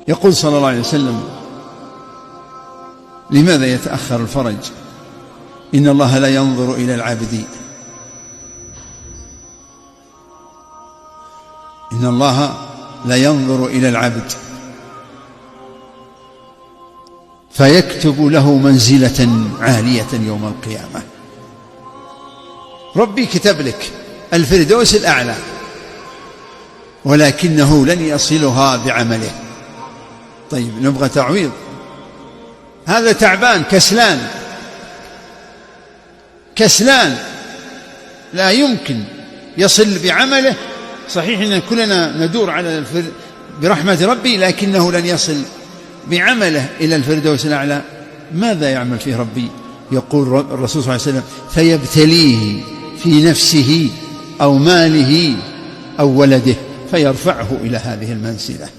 يقول صلى الله عليه وسلم: لماذا يتأخر الفرج؟ إن الله لا ينظر إلى العبد، إن الله لا ينظر إلى العبد فيكتب له منزلة عالية يوم القيامة. ربي كتب لك الفردوس الأعلى، ولكنه لن يصلها بعمله. طيب نبغى تعويض، هذا تعبان كسلان لا يمكن يصل بعمله. صحيح أن كلنا ندور على برحمة ربي، لكنه لن يصل بعمله إلى الفردوس الأعلى. ماذا يعمل فيه ربي؟ يقول الرسول صلى الله عليه وسلم: فيبتليه في نفسه أو ماله أو ولده فيرفعه إلى هذه المنزلة.